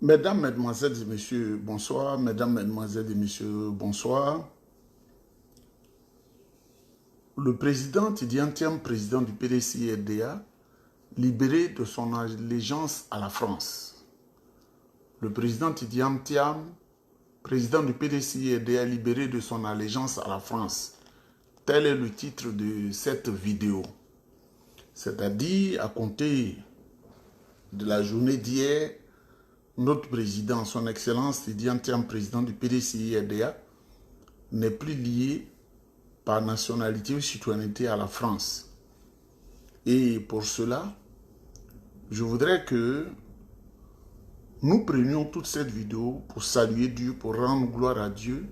Mesdames, Mesdemoiselles et Messieurs, bonsoir. Mesdames, Mesdemoiselles et Messieurs, bonsoir. Le président Tidiane Thiam, président du PDCI-RDA, libéré de son allégeance à la France. Le président Tidiane Thiam, président du PDCI-RDA, libéré de son allégeance à la France. Tel est le titre de cette vidéo. C'est-à-dire, à compter de la journée d'hier, notre président, son excellence Tidiane Thiam, président du PDCI-RDA, n'est plus lié par nationalité ou citoyenneté à la France. Et pour cela, je voudrais que nous prenions toute cette vidéo pour saluer Dieu, pour rendre gloire à Dieu,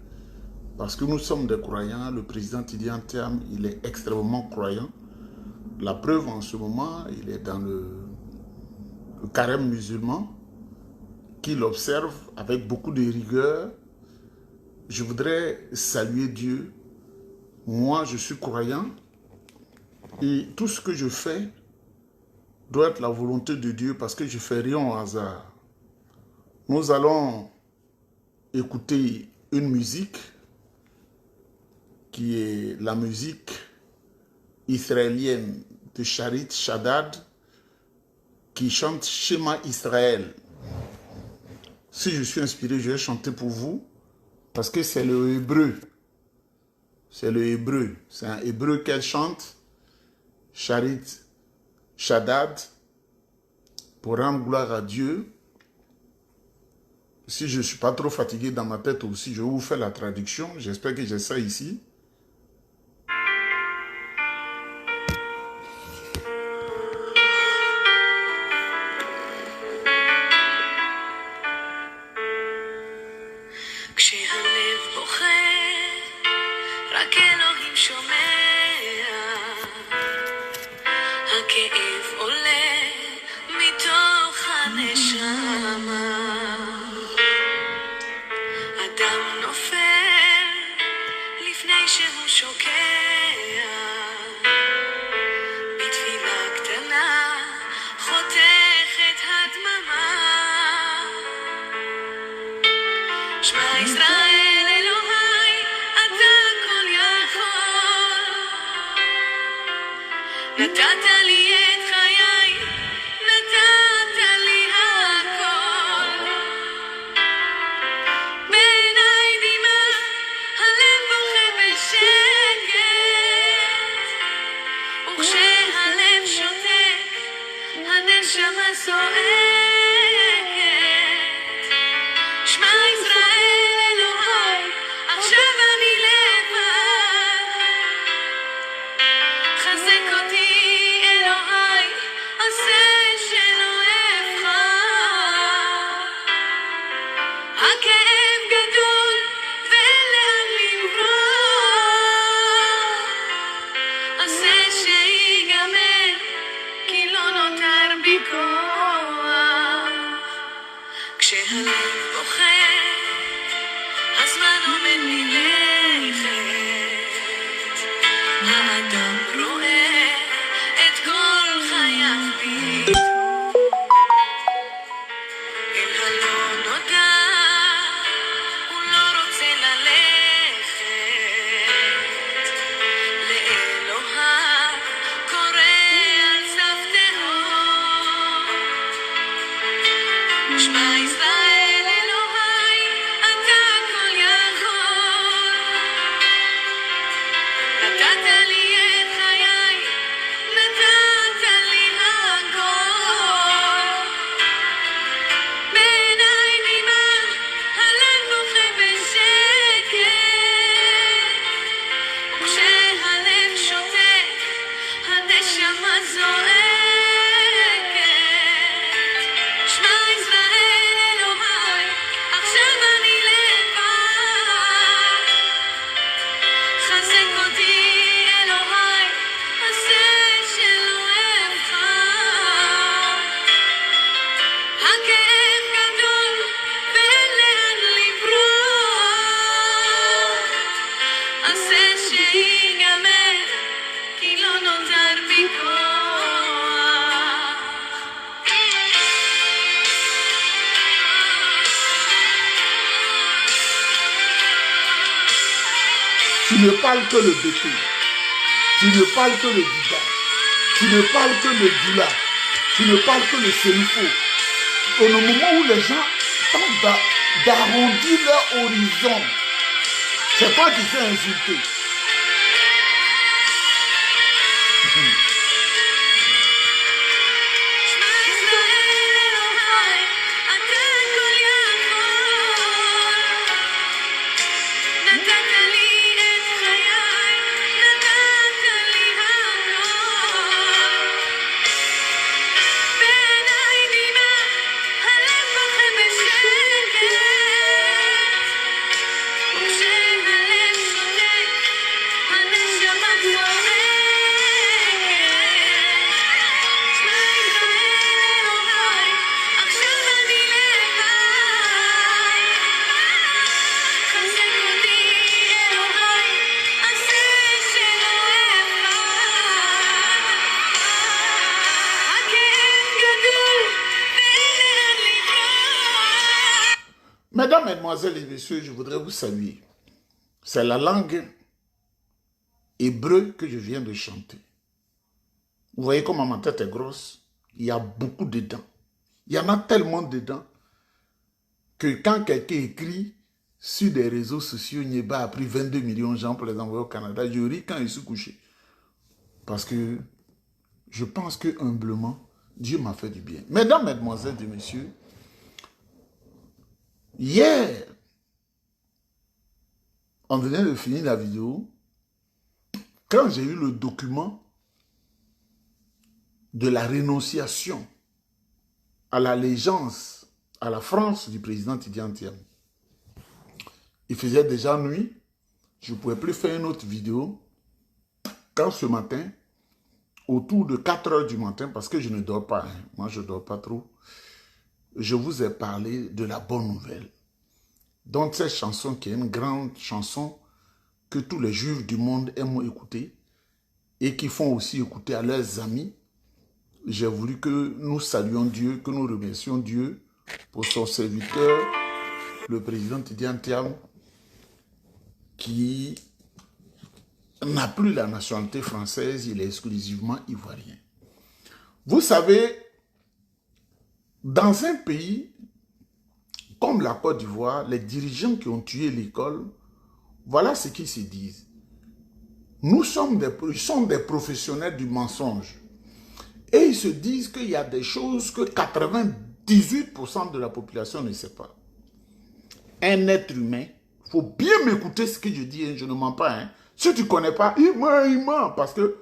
parce que nous sommes des croyants. Le président Tidiane Thiam, il est extrêmement croyant. La preuve en ce moment, il est dans le carême musulman, qu'il observe avec beaucoup de rigueur. Je voudrais saluer Dieu. Moi, je suis croyant et tout ce que je fais doit être la volonté de Dieu parce que je ne fais rien au hasard. Nous allons écouter une musique qui est la musique israélienne de Charit Shaddad qui chante Shema Israël. Si je suis inspiré, je vais chanter pour vous parce que c'est le hébreu. C'est le hébreu. C'est un hébreu qu'elle chante, Charit Shaddad, pour rendre gloire à Dieu. Si je ne suis pas trop fatigué dans ma tête aussi, je vais vous faire la traduction. J'espère que j'ai ça ici. Shema Israel Elohai Tu ne parles que le bété. Tu ne parles que le Dida. Tu ne parles que le Doula. Tu ne parles que le Sénifo. Au moment où les gens tentent d'arrondir leur horizon, c'est toi qui fais insulter. Mesdames, Mesdemoiselles et Messieurs, je voudrais vous saluer. C'est la langue hébreu que je viens de chanter. Vous voyez comment ma tête est grosse? Il y a beaucoup de dents. Il y en a tellement de dents que quand quelqu'un écrit sur des réseaux sociaux, Nieba a pris 22 millions de gens pour les envoyer au Canada, je ris quand je suis couché. Parce que je pense que humblement, Dieu m'a fait du bien. Mesdames, Mesdemoiselles et Messieurs, hier, on venait de finir la vidéo. Quand j'ai eu le document de la rénonciation à l'allégeance à la France du président Tidjane Thiam, il faisait déjà nuit. Je ne pouvais plus faire une autre vidéo. Quand ce matin, autour de 4 heures du matin, parce que je ne dors pas, hein, moi je ne dors pas trop, je vous ai parlé de la bonne nouvelle. Donc cette chanson qui est une grande chanson que tous les juifs du monde aiment écouter et qui font aussi écouter à leurs amis. J'ai voulu que nous saluions Dieu, que nous remercions Dieu pour son serviteur, le président Tidjane Thiam, qui n'a plus la nationalité française, il est exclusivement ivoirien. Vous savez, dans un pays comme la Côte d'Ivoire, les dirigeants qui ont tué l'école, voilà ce qu'ils se disent. Nous sommes des professionnels du mensonge. Et ils se disent qu'il y a des choses que 98% de la population ne sait pas. Un être humain, il faut bien m'écouter ce que je dis, hein, je ne mens pas. Hein. Si tu ne connais pas, il ment, parce que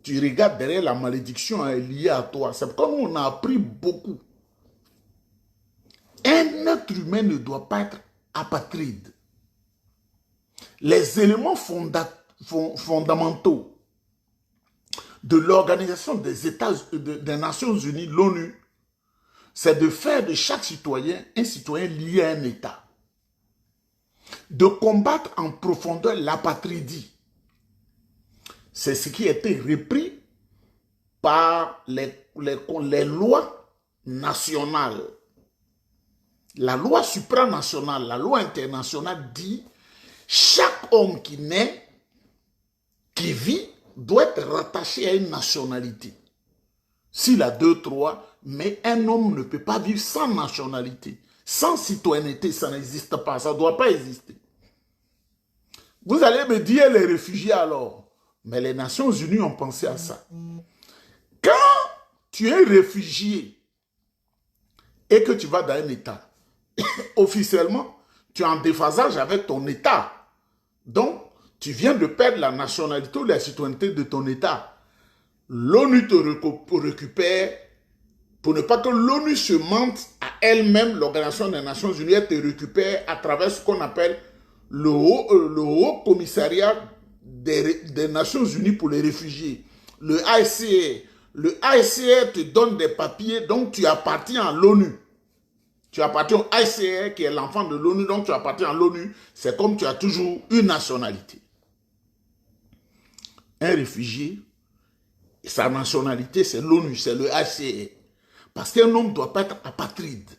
tu regardes derrière la malédiction hein, liée à toi. C'est comme on a appris beaucoup. Un être humain ne doit pas être apatride. Les éléments fondamentaux de l'Organisation des Nations Unies, l'ONU, c'est de faire de chaque citoyen un citoyen lié à un État. De combattre en profondeur l'apatridie. C'est ce qui a été repris par les lois nationales. La loi supranationale, la loi internationale dit chaque homme qui naît, qui vit, doit être rattaché à une nationalité. S'il a 2, 3, mais un homme ne peut pas vivre sans nationalité. Sans citoyenneté, ça n'existe pas, ça ne doit pas exister. Vous allez me dire les réfugiés alors, mais les Nations Unies ont pensé à ça. Quand tu es réfugié et que tu vas dans un État, officiellement, tu es en déphasage avec ton État. Donc, tu viens de perdre la nationalité ou la citoyenneté de ton État. L'ONU te récupère, pour ne pas que l'ONU se mente à elle-même, l'Organisation des Nations Unies, elle te récupère à travers ce qu'on appelle le haut commissariat des Nations Unies pour les réfugiés, le HCR. Le HCR te donne des papiers, donc tu appartiens à l'ONU. Tu appartiens au HCR qui est l'enfant de l'ONU, donc tu appartiens à l'ONU. C'est comme tu as toujours une nationalité. Un réfugié, sa nationalité, c'est l'ONU, c'est le HCR. Parce qu'un homme ne doit pas être apatride.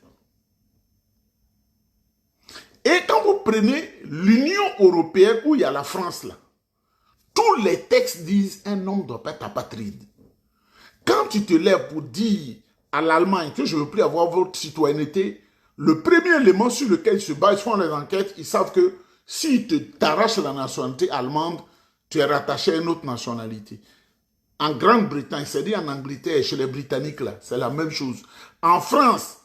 Et quand vous prenez l'Union européenne, où il y a la France là, tous les textes disent un homme ne doit pas être apatride. Quand tu te lèves pour dire à l'Allemagne que je ne veux plus avoir votre citoyenneté, le premier élément sur lequel ils se basent, ils font les enquêtes, ils savent que si tu t'arraches la nationalité allemande, tu es rattaché à une autre nationalité. En Grande-Bretagne, c'est-à-dire en Angleterre, chez les Britanniques, là, c'est la même chose. En France,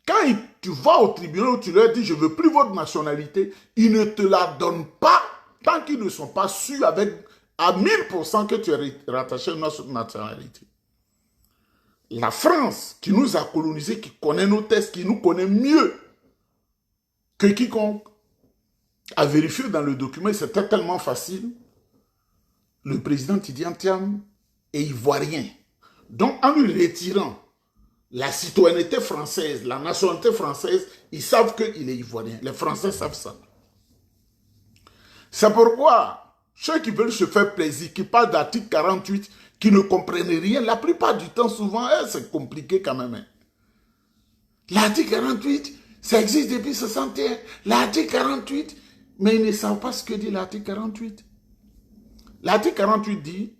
quand tu vas au tribunal, tu leur dis, je ne veux plus votre nationalité, ils ne te la donnent pas tant qu'ils ne sont pas sûrs à 1000% que tu es rattaché à une autre nationalité. La France, qui nous a colonisés, qui connaît nos tests, qui nous connaît mieux que quiconque, a vérifié dans le document, c'était tellement facile. Le président Tidjane Thiam est ivoirien. Donc, en lui retirant la citoyenneté française, la nationalité française, ils savent qu'il est ivoirien. Les Français savent ça. C'est pourquoi ceux qui veulent se faire plaisir, qui parlent d'article 48, qui ne comprennent rien, la plupart du temps, souvent, c'est compliqué quand même. L'article 48, ça existe depuis 61. L'article 48, mais ils ne savent pas ce que dit l'article 48. L'article 48 dit,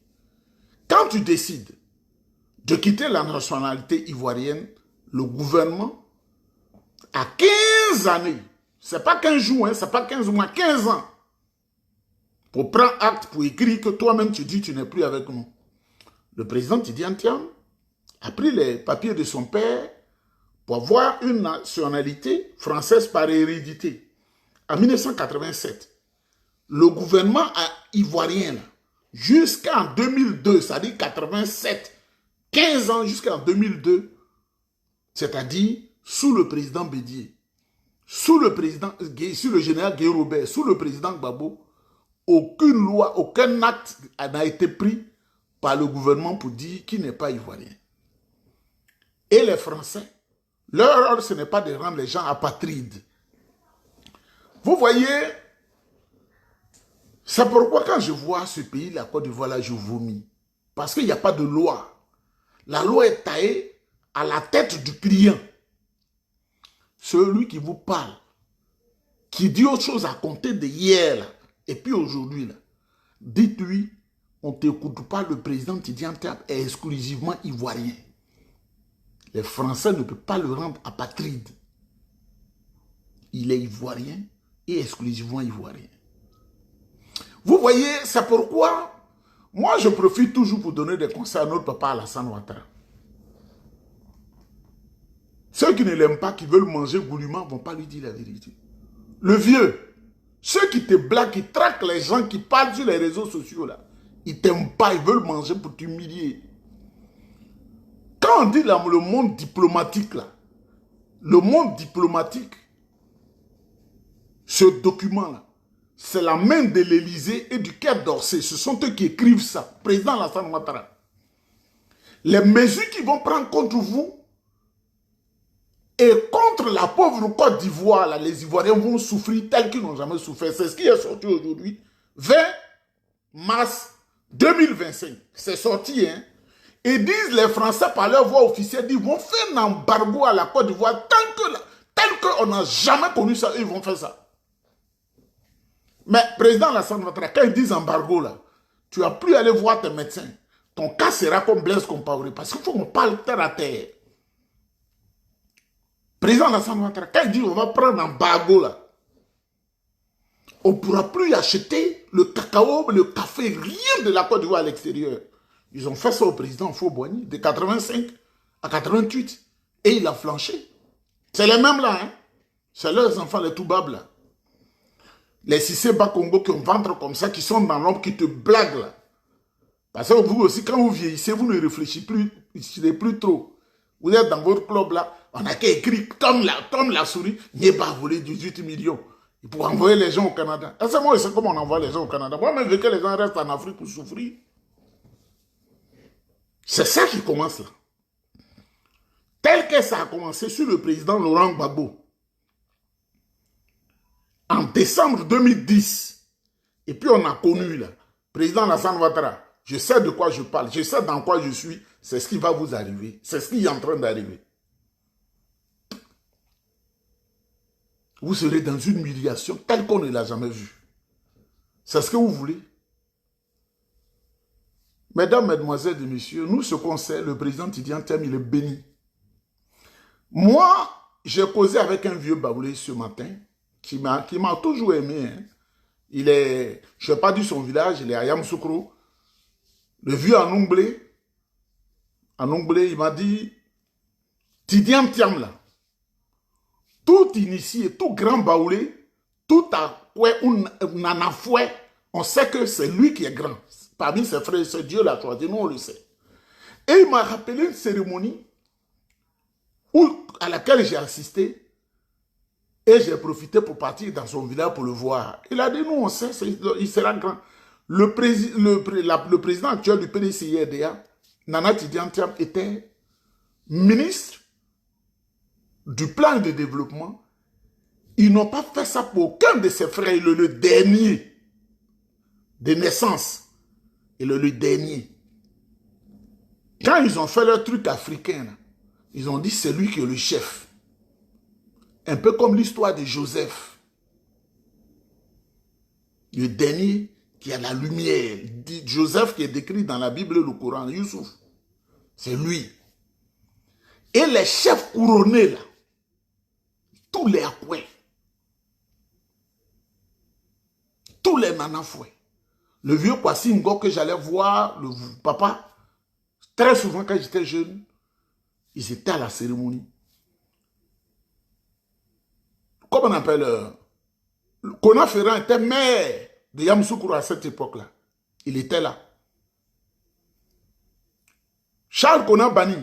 quand tu décides de quitter la nationalité ivoirienne, le gouvernement, à 15 années, c'est pas 15 jours, hein, c'est pas 15 mois, 15 ans, pour prendre acte, pour écrire que toi-même tu dis que tu n'es plus avec nous. Le président Tidjane Thiam a pris les papiers de son père pour avoir une nationalité française par hérédité. En 1987, le gouvernement ivoirien, jusqu'en 2002, c'est-à-dire 87, 15 ans jusqu'en 2002, c'est-à-dire sous le président Bédié, sous le général Guy Robert, sous le président Gbagbo, aucune loi, aucun acte n'a été pris par le gouvernement pour dire qu'il n'est pas ivoirien. Et les Français, leur rôle, ce n'est pas de rendre les gens apatrides. Vous voyez, c'est pourquoi quand je vois ce pays, la Côte d'Ivoire, là, je vomis. Parce qu'il n'y a pas de loi. La loi est taillée à la tête du client. Celui qui vous parle, qui dit autre chose à compter de hier, là, et puis aujourd'hui, là, dites-lui, on ne t'écoute pas, le président Tidjane Thiam est exclusivement ivoirien. Les Français ne peuvent pas le rendre apatride. Il est ivoirien et exclusivement ivoirien. Vous voyez, c'est pourquoi moi je profite toujours pour donner des conseils à notre papa Alassane Ouattara. Ceux qui ne l'aiment pas, qui veulent manger goulûment, ne vont pas lui dire la vérité. Le vieux, ceux qui te blaguent, qui traquent les gens, qui parlent sur les réseaux sociaux, là, ils ne t'aiment pas, ils veulent manger pour t'humilier. Quand on dit là, le monde diplomatique, là, le monde diplomatique, ce document-là, c'est la main de l'Élysée et du Quai d'Orsay. Ce sont eux qui écrivent ça. Président Alassane Ouattara. Les mesures qu'ils vont prendre contre vous et contre la pauvre Côte d'Ivoire, les Ivoiriens vont souffrir tel qu'ils n'ont jamais souffert. C'est ce qui est sorti aujourd'hui, 20 mars 2025. C'est sorti, hein. Et disent les Français par leur voix officielle, ils vont faire un embargo à la Côte d'Ivoire tel qu'on n'a jamais connu ça, eux, ils vont faire ça. Mais président Alassane Ouattara, quand ils disent embargo là, tu n'as plus à aller voir tes médecins. Ton cas sera comme Blaise Compaoré, parce qu'il faut qu'on parle terre à terre. Président Alassane Ouattara, quand il dit on va prendre un embargo là, on ne pourra plus acheter le cacao, le café, rien de la Côte d'Ivoire à l'extérieur. Ils ont fait ça au président Faux-Boigny, de 85 à 88. Et il a flanché. C'est les mêmes là, hein. C'est leurs enfants, les Toubabs là. Les Cissé Bakongo qui ont ventre comme ça, qui sont dans l'ombre, qui te blaguent là. Parce que vous aussi, quand vous vieillissez, vous ne réfléchissez plus trop. Vous êtes dans votre club là, on n'a qu'à écrire comme la souris, n'est pas volé 18 millions. Pour envoyer les gens au Canada. Et c'est moi, c'est comment on envoie les gens au Canada. Moi-même, je veux que les gens restent en Afrique pour souffrir. C'est ça qui commence là. Tel que ça a commencé sur le président Laurent Gbagbo. En décembre 2010. Et puis on a connu là, président Alassane Ouattara. Je sais de quoi je parle, je sais dans quoi je suis. C'est ce qui va vous arriver. C'est ce qui est en train d'arriver. Vous serez dans une humiliation telle qu'on ne l'a jamais vue. C'est ce que vous voulez. Mesdames, mesdemoiselles et messieurs, nous, ce qu'on sait, le président Tidiane Thiam, il est béni. Moi, j'ai causé avec un vieux baoulé ce matin, qui m'a toujours aimé. Hein. Il est, je n'ai pas dit son village, il est à Yamoussoukro. Le vieux en Onglé, il m'a dit, Tidiane Thiam là, tout initié, tout grand baoulé, tout à quoi on en a fouet, on sait que c'est lui qui est grand. Parmi ses frères, c'est Dieu l'a choisi, nous on le sait. Et il m'a rappelé une cérémonie à laquelle j'ai assisté et j'ai profité pour partir dans son village pour le voir. Il a dit, nous on sait, il sera grand. Le président actuel du PDCI-RDA, Nana Tidiane Thiam, était ministre du plan de développement. Ils n'ont pas fait ça pour aucun de ses frères. Le dernier de naissance. Et le dernier. Quand ils ont fait leur truc africain, là, ils ont dit c'est lui qui est le chef. Un peu comme l'histoire de Joseph. Le dernier qui a la lumière. Joseph qui est décrit dans la Bible et le Coran, Youssouf. C'est lui. Et les chefs couronnés, là, tous les Akoué, tous les nanafoués, le vieux Kwasi Ngo que j'allais voir, le papa, très souvent quand j'étais jeune, ils étaient à la cérémonie. Comment on appelle Kona Ferrand était maire de Yamoussoukro à cette époque-là. Il était là. Charles Kona Bani,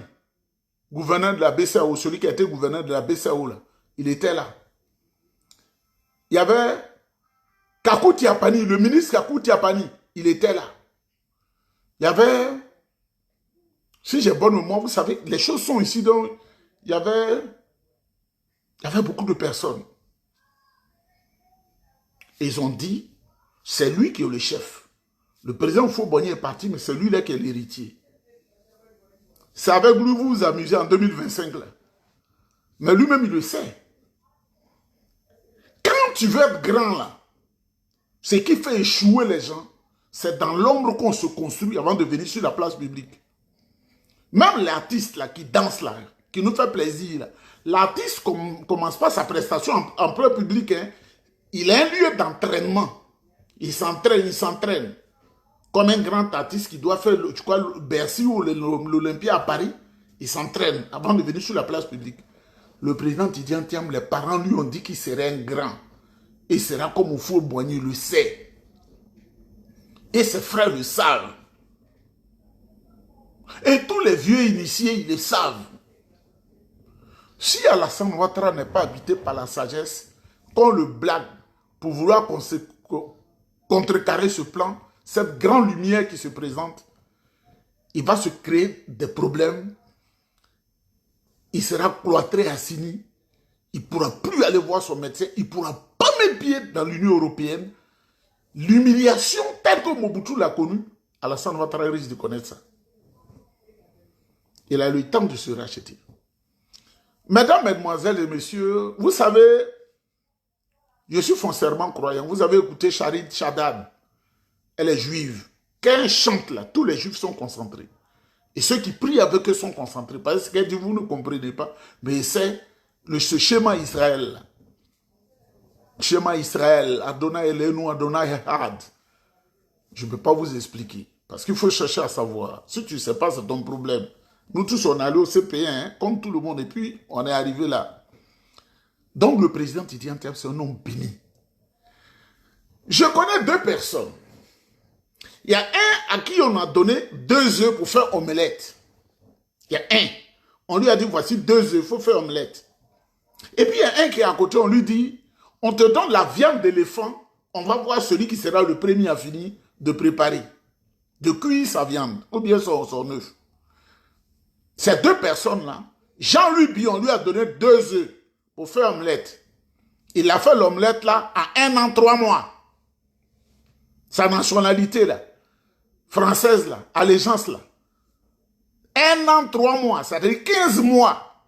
gouverneur de la BCAO, celui qui a été gouverneur de la BCAO, là, il était là. Il y avait Kakou Tiapani, le ministre Kakou Tiapani, il était là. Il y avait, si j'ai bonne mémoire, vous savez, les choses sont ici, donc il y avait beaucoup de personnes. Et ils ont dit, c'est lui qui est le chef. Le président Faux-Boigny est parti, mais c'est lui-là qui est l'héritier. C'est avec lui que vous vous amusez en 2025. Là. Mais lui-même, il le sait. Quand tu veux être grand, là, ce qui fait échouer les gens, c'est dans l'ombre qu'on se construit avant de venir sur la place publique. Même l'artiste là, qui danse là, qui nous fait plaisir, l'artiste ne commence pas sa prestation en plein public. Hein. Il a un lieu d'entraînement. Il s'entraîne. Comme un grand artiste qui doit faire, tu crois, le Bercy ou l'Olympia à Paris, il s'entraîne avant de venir sur la place publique. Le président Tidiane Thiam, les parents lui ont dit qu'il serait un grand. Il sera comme au Faux-Boigny, il le sait. Et ses frères le savent. Et tous les vieux initiés, ils le savent. Si Alassane Ouattara n'est pas habité par la sagesse, qu'on le blague pour vouloir contrecarrer ce plan, cette grande lumière qui se présente, il va se créer des problèmes. Il sera cloîtré à Sini. Il ne pourra plus aller voir son médecin. Il ne pourra pas mettre pied dans l'Union européenne. L'humiliation telle que Mobutu l'a connue, Alassane Ouattara risque de connaître ça. Il a eu le temps de se racheter. Mesdames, mesdemoiselles et messieurs, vous savez, je suis foncièrement croyant. Vous avez écouté Charid Chadad. Elle est juive. Quand elle chante là, tous les juifs sont concentrés. Et ceux qui prient avec eux sont concentrés. Parce qu'elle dit, vous ne comprenez pas. Mais c'est ce schéma Israël là. Schéma Israël, Adonai Elenu, Adonai Echad. Je ne peux pas vous expliquer. Parce qu'il faut chercher à savoir. Si tu ne sais pas, c'est ton problème. Nous tous, on est allés au CP1, hein, comme tout le monde. Et puis, on est arrivé là. Donc, le président Tidiane Thiam, c'est un homme béni. Je connais deux personnes. Il y a un à qui on a donné 2 œufs pour faire omelette. Il y a un. On lui a dit, voici 2 œufs, il faut faire omelette. Et puis, il y a un qui est à côté, on lui dit, on te donne la viande d'éléphant, on va voir celui qui sera le premier à finir de préparer, de cuire sa viande, ou bien son œuf. Ces deux personnes-là, Jean-Louis Bion lui a donné 2 œufs pour faire omelette. Il a fait l'omelette là à 1 an, 3 mois. Sa nationalité là, française là, allégeance là. 1 an, 3 mois, ça veut dire 15 mois.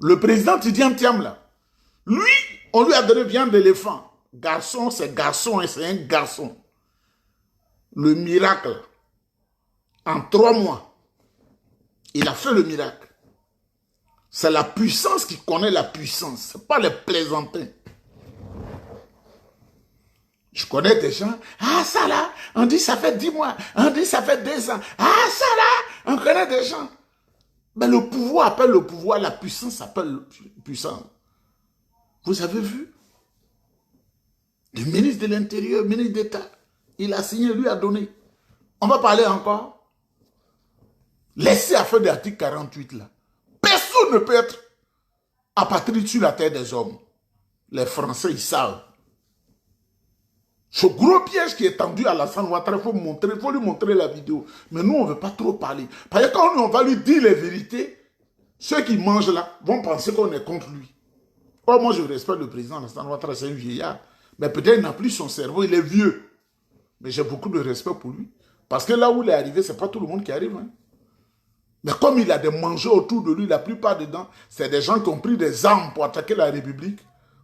Le président Tidiane Thiam là, Lui, on lui a donné viande d'éléphant. Garçon, c'est garçon et c'est un garçon. Le miracle. En 3 mois, il a fait le miracle. C'est la puissance qui connaît la puissance. Ce n'est pas les plaisantins. Je connais des gens. Ah, ça là, on dit ça fait 10 mois. On dit ça fait 2 ans. Ah, ça là, on connaît des gens. Mais le pouvoir appelle le pouvoir, la puissance appelle puissance. Vous avez vu? Le ministre de l'Intérieur, le ministre d'État, il a signé, lui a donné. On va parler encore. Laissez à faire de l'article 48 là. Personne ne peut être apatride sur la terre des hommes. Les Français, ils savent. Ce gros piège qui est tendu à Alassane Ouattara, il faut lui montrer la vidéo. Mais nous, on ne veut pas trop parler. Parce que quand on va lui dire les vérités, ceux qui mangent là vont penser qu'on est contre lui. Oh, moi, je respecte le président Alassane Ouattara, c'est un vieillard. Mais peut-être il n'a plus son cerveau, il est vieux. Mais j'ai beaucoup de respect pour lui. Parce que là où il est arrivé, ce n'est pas tout le monde qui arrive. Hein. Mais comme il a des mangeurs autour de lui, la plupart dedans, c'est des gens qui ont pris des armes pour attaquer la République.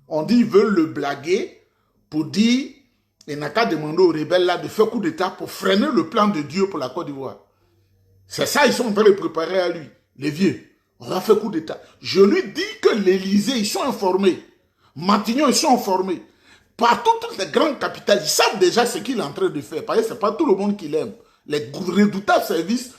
On dit qu'ils veulent le blaguer pour dire, il n'a qu'à demander aux rebelles là de faire coup d'État pour freiner le plan de Dieu pour la Côte d'Ivoire. C'est ça, ils sont en train de préparer à lui, les vieux. On va faire coup d'État. Je lui dis que l'Élysée, ils sont informés. Matignon, ils sont informés. Partout, toutes les grandes capitales, ils savent déjà ce qu'il est en train de faire. Parce que ce n'est pas tout le monde qui l'aime. Les redoutables services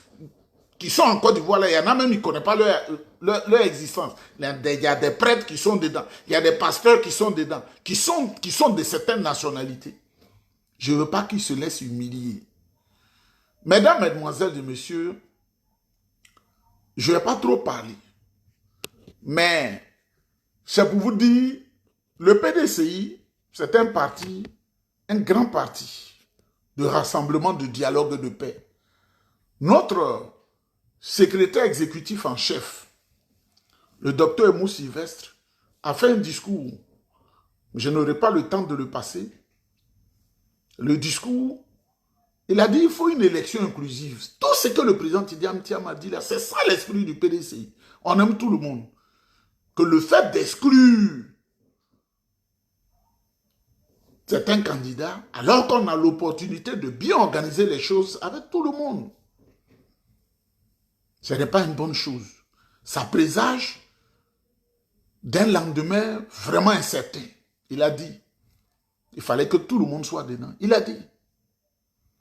qui sont en Côte d'Ivoire, il y en a même qui ne connaissent pas leur existence. Il y a des prêtres qui sont dedans. Il y a des pasteurs qui sont dedans. Qui sont de certaines nationalités. Je ne veux pas qu'ils se laissent humilier. Mesdames, mesdemoiselles et messieurs, je ne vais pas trop parler. Mais c'est pour vous dire, le PDCI, c'est un parti, un grand parti de rassemblement, de dialogue, de paix. Notre secrétaire exécutif en chef, le docteur Emou Sylvestre, a fait un discours. Je n'aurai pas le temps de le passer. Le discours, il a dit qu'il faut une élection inclusive. Tout ce que le président Tidiane Thiam a dit là, c'est ça l'esprit du PDCI. On aime tout le monde. Que le fait d'exclure certains candidats, alors qu'on a l'opportunité de bien organiser les choses avec tout le monde, ce n'est pas une bonne chose. Ça présage d'un lendemain vraiment incertain. Il a dit, il fallait que tout le monde soit dedans. Il a dit.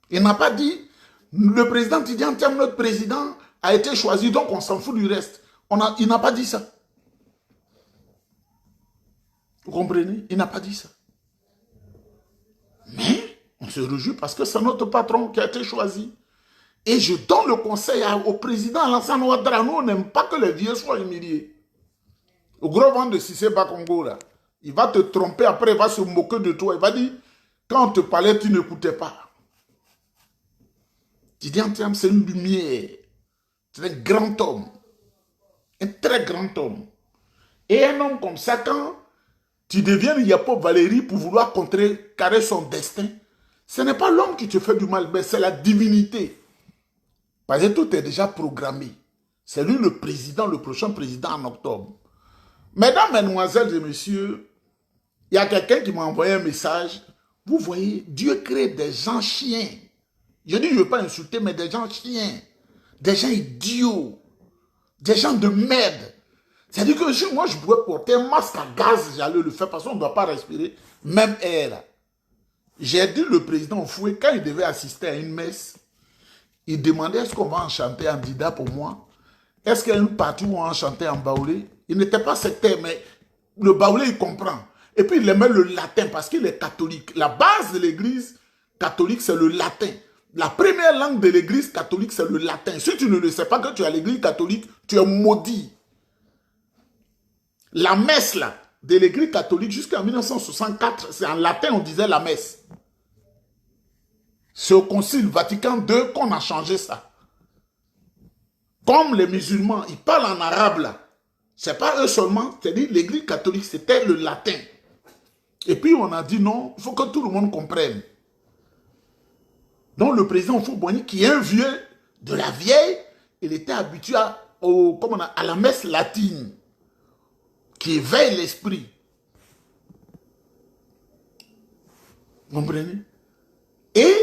Il n'a pas dit, le président Tidiane Thiam, notre président, a été choisi, donc on s'en fout du reste. Il n'a pas dit ça. Vous comprenez? Il n'a pas dit ça. Mais on se réjouit parce que c'est notre patron qui a été choisi. Et je donne le conseil au président Alassane Ouattara. Nous, on n'aime pas que les vieux soient humiliés. Au gros vent de Cissé Bakongo, là, il va te tromper, après il va se moquer de toi. Il va dire, quand on te parlait, tu n'écoutais pas. Tidiane Thiam, c'est une lumière. C'est un grand homme. Un très grand homme. Et un homme comme ça, quand tu deviens Yapo Valérie pour vouloir contrecarrer son destin, ce n'est pas l'homme qui te fait du mal, mais c'est la divinité. Parce que tout est déjà programmé. C'est lui le président, le prochain président en octobre. Mesdames, mesdemoiselles et messieurs, il y a quelqu'un qui m'a envoyé un message. Vous voyez, Dieu crée des gens chiens. Je dis, je ne veux pas insulter, mais des gens chiens. Des gens idiots. Des gens de merde. C'est-à-dire que si moi je pouvais porter un masque à gaz, j'allais le faire parce qu'on ne doit pas respirer même air. J'ai dit le président Foué, quand il devait assister à une messe, il demandait est-ce qu'on va en chanter en dida pour moi? Est-ce qu'il y a une partie où on en chantait en baoulé? Il n'était pas sectaire, mais le baoulé il comprend. Et puis il aimait le latin parce qu'il est catholique. La base de l'église catholique c'est le latin. La première langue de l'église catholique c'est le latin. Si tu ne le sais pas que tu es à l'église catholique, tu es maudit. La messe là, de l'église catholique jusqu'en 1964, c'est en latin on disait la messe. C'est au concile Vatican II qu'on a changé ça. Comme les musulmans, ils parlent en arabe là. C'est pas eux seulement, c'est-à-dire l'église catholique, c'était le latin. Et puis on a dit non, il faut que tout le monde comprenne. Donc le président Houphouët-Boigny, qui est un vieux de la vieille, il était habitué à la messe latine, qui éveille l'esprit. Vous comprenez? Et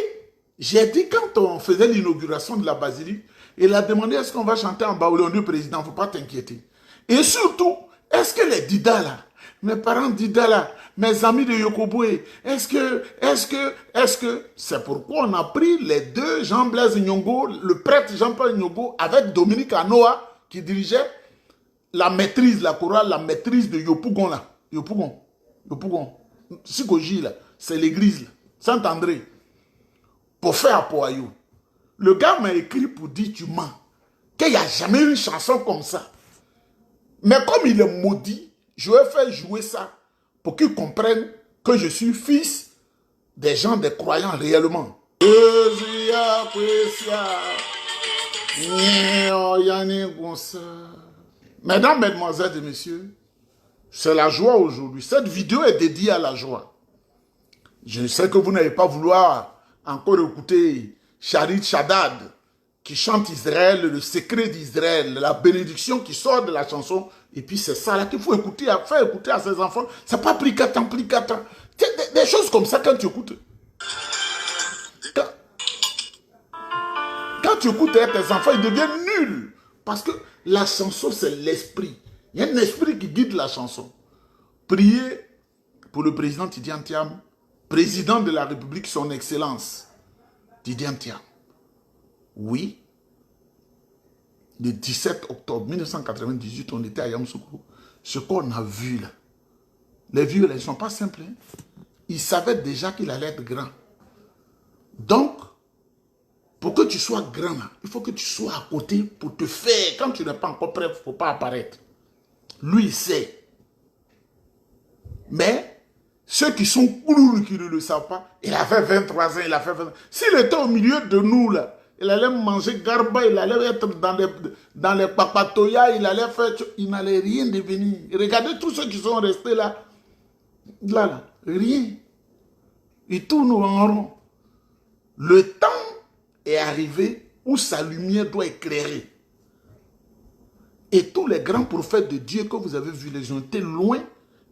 j'ai dit, quand on faisait l'inauguration de la basilique, il a demandé est-ce qu'on va chanter en bas ou le président, il ne faut pas t'inquiéter. Et surtout, est-ce que les Dida là, mes parents Dida là, mes amis de Yokoboué, est-ce que, c'est pourquoi on a pris les deux Jean-Blaise Nyongo, le prêtre Jean-Paul Nyongo, avec Dominique Anoa, qui dirigeait la maîtrise, la chorale, la maîtrise de Yopougon là. Yopougon. Sikoji là, c'est l'église là, Saint-André. Pour faire à Poayou. Le gars m'a écrit pour dire tu mens. Qu'il n'y a jamais eu une chanson comme ça. Mais comme il est maudit, je vais faire jouer ça pour qu'il comprenne que je suis fils des gens, des croyants réellement. Mesdames, mesdemoiselles et messieurs, c'est la joie aujourd'hui. Cette vidéo est dédiée à la joie. Je sais que vous n'allez pas vouloir encore écouter Charit Shaddad qui chante Israël, le secret d'Israël, la bénédiction qui sort de la chanson. Et puis c'est ça là qu'il faut écouter, faire écouter à ses enfants. Ça n'a pas pris 4 ans, Des choses comme ça quand tu écoutes. Quand tu écoutes tes enfants, ils deviennent nuls. Parce que la chanson, c'est l'esprit. Il y a un esprit qui guide la chanson. Priez pour le président Tidiane Thiam, président de la République, son Excellence, Tidiane Thiam. Oui, le 17 octobre 1998, on était à Yamoussoukro. Ce qu'on a vu là, les vieux, ils ne sont pas simples. Hein? Ils savaient déjà qu'il allait être grand. Donc, pour que tu sois grand, là, il faut que tu sois à côté pour te faire. Quand tu n'es pas encore prêt, il ne faut pas apparaître. Lui, il sait. Mais, ceux qui sont coulous, qui ne le savent pas, il a fait 23 ans, il a fait 20 ans. S'il était au milieu de nous, là, il allait manger garba, il allait être dans les papatoyas, il allait faire... Il n'allait rien devenir. Regardez tous ceux qui sont restés là. Là, rien. Ils tournent en rond. Le temps est arrivé où sa lumière doit éclairer. Et tous les grands prophètes de Dieu que vous avez vus, les ont été loin,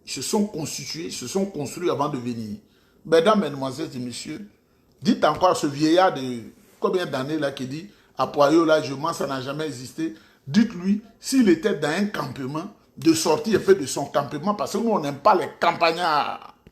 ils se sont constitués, ils se sont construits avant de venir. Mesdames, mesdemoiselles et messieurs, dites encore à ce vieillard de combien d'années là qui dit à Poyo là, je mens, ça n'a jamais existé. Dites-lui, s'il était dans un campement, de sortir et faire de son campement, parce que nous on n'aime pas les campagnards.